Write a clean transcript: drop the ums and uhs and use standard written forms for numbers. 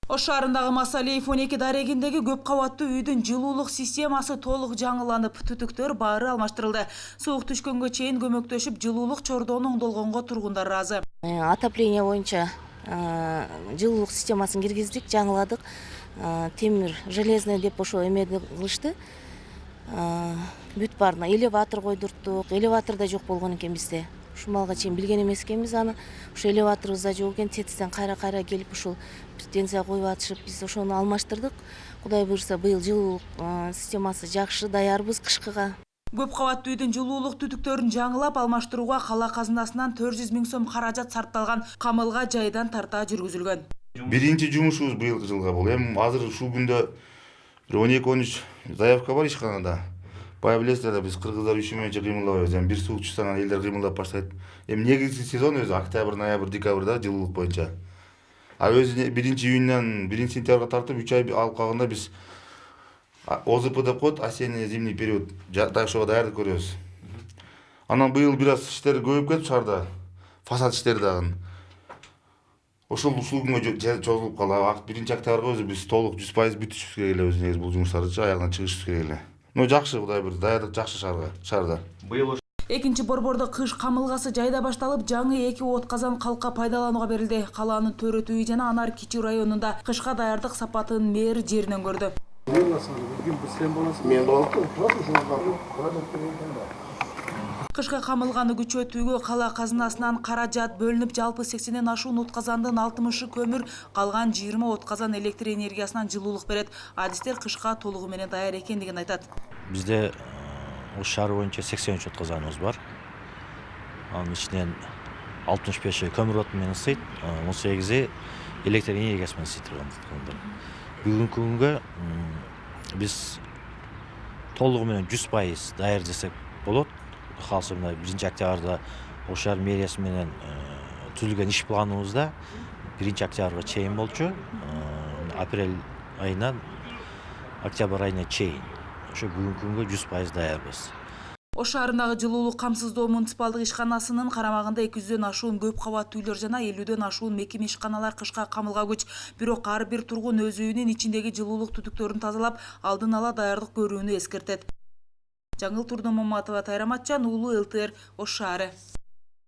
Ош шаарындагы Масалиев 12 дарегиндеги көп кабаттуу үйдүн жылуулук системасы толук жаңыланып, түтүктөр баары алмаштырылды. Суук түшкөнгө чейин көмөктөшүп, жылуулук чордоону оңдолгонго тургундар ыраазы. Отопление боюнча жылуулук системасын киргиздик, жаңыладык. Темир, железный деп ошо эмеди кылышты. Бүт баарына элеватор койдурттук. Элеватор да жок болгон экен бизде. Ушумалга чейин билген эмес экенбиз аны. Ошо элеваторубуз да жок экен, тетистен кайра келип ушул станция коюп атышып, биз ошону алмаштырдык. Кудай буйрса, быйыл жылуулук системасы жакшы, даярбыз кышкыга. Көп кабаттуу үйдүн жылуулук түтүктөрүн жаңылап алмаштырууга кала казынасынан 400 000 сом каражат сарпталган, камылга жайдан тарта жүргүзүлгөн. Биринчи жумушубуз быйылкы жылга бул. Эми азыр ушул күндө 12-13 заявка бар ишканада. Бая билесиздер да, биз кыргыздар иши менен кыймылдабайбыз. Эми бир суук чыкса элдер кыймылдап баштайт. Эми негизги сезон өзү октябрь, ноябрь, декабрда жылуулук боюнча. А өзү 1-июньнан 1-сентябрга тартып 3 ай алып калганда биз ОЗП деп коет, осенне-зимний период, ошого даярдык көрөбүз. Анан быйыл бир аз иштер көбөйүп кетип шаарда, фасад иштери дагы. Ушул күнгө чогулуп калат. 1-октябрга өзү биз толук 100% бүтүшүбүз керек эле, өзү негизи бул жумуштарды аягына чыгышыбыз керек эле. Жакшы, Кудай буйрса, даярдык жакшы шаарда. Экинчи борбордо кыш камылгасы жайда башталып, жаңы 2 от казан калкка пайдаланууга берилди. Калаанын Төрөт үй жана Анар Кичи районунда кышка даярдык сапатын мэр жеринен көрдү. Кышкы камылганы күчөтүүгө кала казынасынан каражат бөлүнүп, жалпы 80ден ашуун от казандын 60-ы көмүр, калган 20 от казан электр энергиясынан жылуулук берет. Адистер кышка толугу менен даяр экендигин айтат. Бизде Ош шаары боюнча 83 от казаныбыз бар. Анын ичинен 65-и көмүр оту менен ысыйт, 18-и электр энергиясы менен ысыйт. Бүгүнкү күнгө биз толугу менен 100% даяр десек болот. Калса 1-октябрда Ош шаар мэриясы менен түзүлгөн иш планыбызда 1-октябрга чейин болчу. Апрель айынан октябрь айына чейин. Ошо бүгүнкү күнгө 100% даярбыз. Ош шаарындагы жылуулук камсыздоо муниципалдык ишканасынын карамагында 200дөн ашуун көп кабаттуу үйлөр жана 50дөн ашуун мекеме ишканалар кышка камылгагыч. Бирок ар бир тургун өз үйүнүн ичиндеги жылуулук түтүктөрүн тазалап, алдын ала даярдык көрүүнү эскертет. Жаңыл Турдумаматова, Тайраматжан уулу, ЛТР, Ош шаары.